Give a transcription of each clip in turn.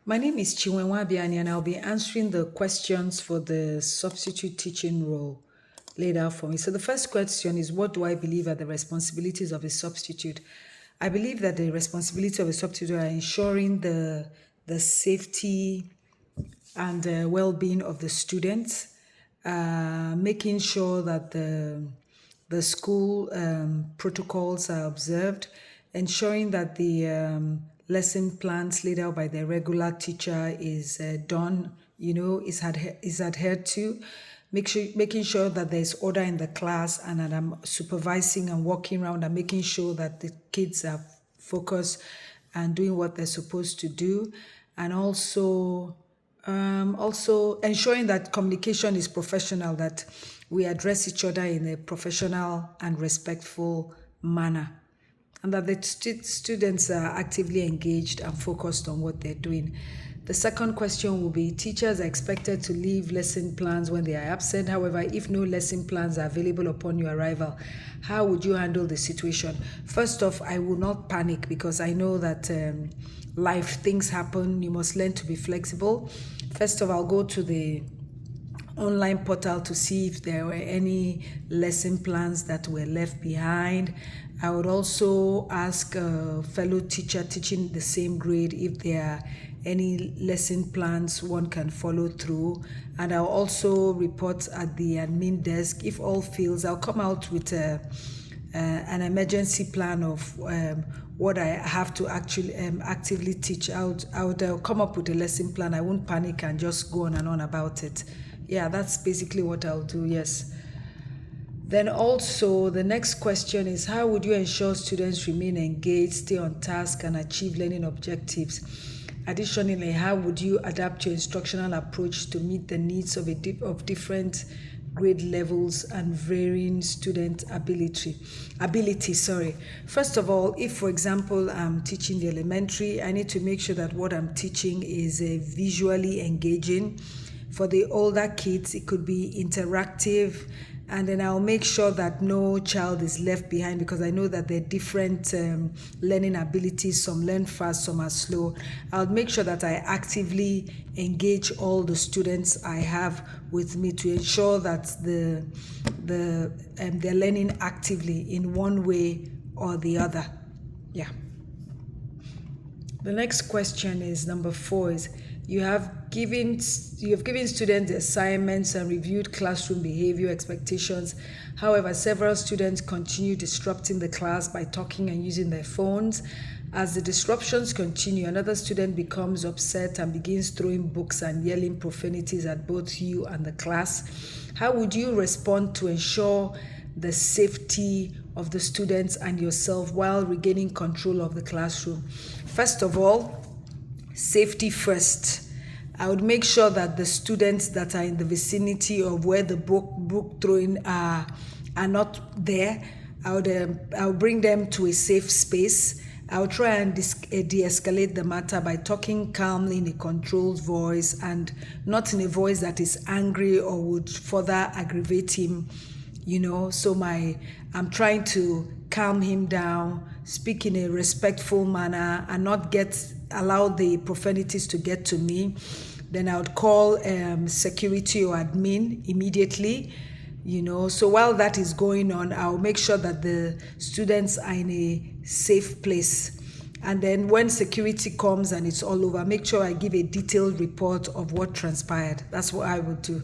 My name is Chinwenwa Biani, and I'll be answering the questions for the substitute teaching role laid out for me. So the first question is, what do I believe are the responsibilities of a substitute? I believe that the responsibility of a substitute are ensuring the safety and well-being of the students, making sure that the school protocols are observed, ensuring that the lesson plans laid out by the regular teacher is done, is adhered to. Making sure that there's order in the class and that I'm supervising and walking around and making sure that the kids are focused and doing what they're supposed to do, and also ensuring that communication is professional, that we address each other in a professional and respectful manner, and that the students are actively engaged and focused on what they're doing. The second question will be, teachers are expected to leave lesson plans when they are absent. However, if no lesson plans are available upon your arrival, how would you handle the situation? First off, I will not panic because I know that life, things happen. You must learn to be flexible. First of all, I'll go to the online portal to see if there were any lesson plans that were left behind. I would also ask a fellow teacher teaching the same grade if there are any lesson plans one can follow through. And I'll also report at the admin desk. If all fails, I'll come out with an emergency plan of what I have to actually actively teach out. I'll come up with a lesson plan. I won't panic and just go on and on about it. Yeah, that's basically what I'll do, yes. Then also, the next question is, how would you ensure students remain engaged, stay on task, and achieve learning objectives? Additionally, how would you adapt your instructional approach to meet the needs of different grade levels and varying student ability? First of all, if, for example, I'm teaching the elementary, I need to make sure that what I'm teaching is visually engaging. For the older kids, it could be interactive, and then I'll make sure that no child is left behind because I know that there are different learning abilities. Some learn fast, some are slow. I'll make sure that I actively engage all the students I have with me to ensure that they're learning actively in one way or the other. Yeah. The next question is number 4 is, you have given students assignments and reviewed classroom behavior expectations. However, several students continue disrupting the class by talking and using their phones. As the disruptions continue, another student becomes upset and begins throwing books and yelling profanities at both you and the class. How would you respond to ensure the safety of the students and yourself while regaining control of the classroom? First of all, safety first. I would make sure that the students that are in the vicinity of where the book throwing are not there. I'll bring them to a safe space. I'll try and de-escalate the matter by talking calmly in a controlled voice and not in a voice that is angry or would further aggravate him. So I'm trying to calm him down, speak in a respectful manner, and not allow the profanities to get to me. Then I would call security or admin immediately. So while that is going on, I'll make sure that the students are in a safe place. And then when security comes and it's all over, make sure I give a detailed report of what transpired. That's what I would do.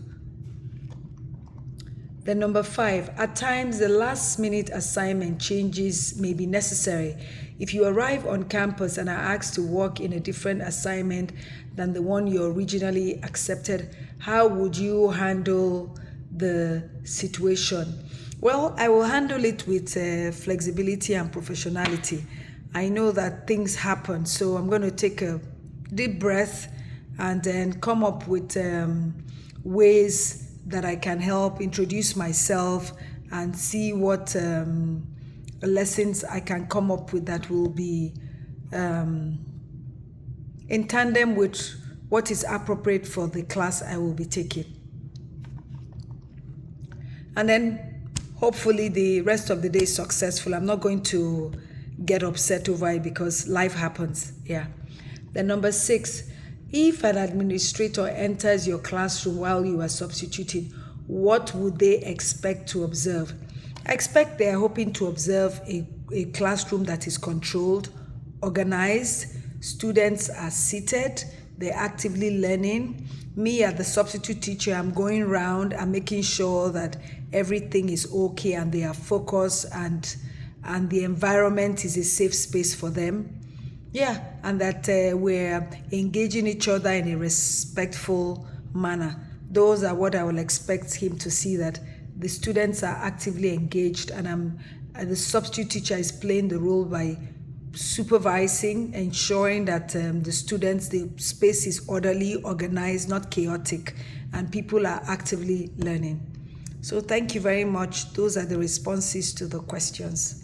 Then number 5, at times the last minute assignment changes may be necessary. If you arrive on campus and are asked to work in a different assignment than the one you originally accepted, how would you handle the situation? Well, I will handle it with flexibility and professionality. I know that things happen, so I'm going to take a deep breath and then come up with ways that I can help introduce myself and see what lessons I can come up with that will be in tandem with what is appropriate for the class I will be taking. And then hopefully the rest of the day is successful. I'm not going to get upset over it because life happens. Yeah. Then number 6, If an administrator enters your classroom while you are substituting, what would they expect to observe? I expect they are hoping to observe a classroom that is controlled, organized, students are seated, they're actively learning. Me, as the substitute teacher, I'm going around, I'm making sure that everything is okay and they are focused and the environment is a safe space for them. Yeah, and that we're engaging each other in a respectful manner. Those are what I will expect him to see, that the students are actively engaged, and the substitute teacher is playing the role by supervising, ensuring that the space is orderly, organized, not chaotic, and people are actively learning. So thank you very much. Those are the responses to the questions.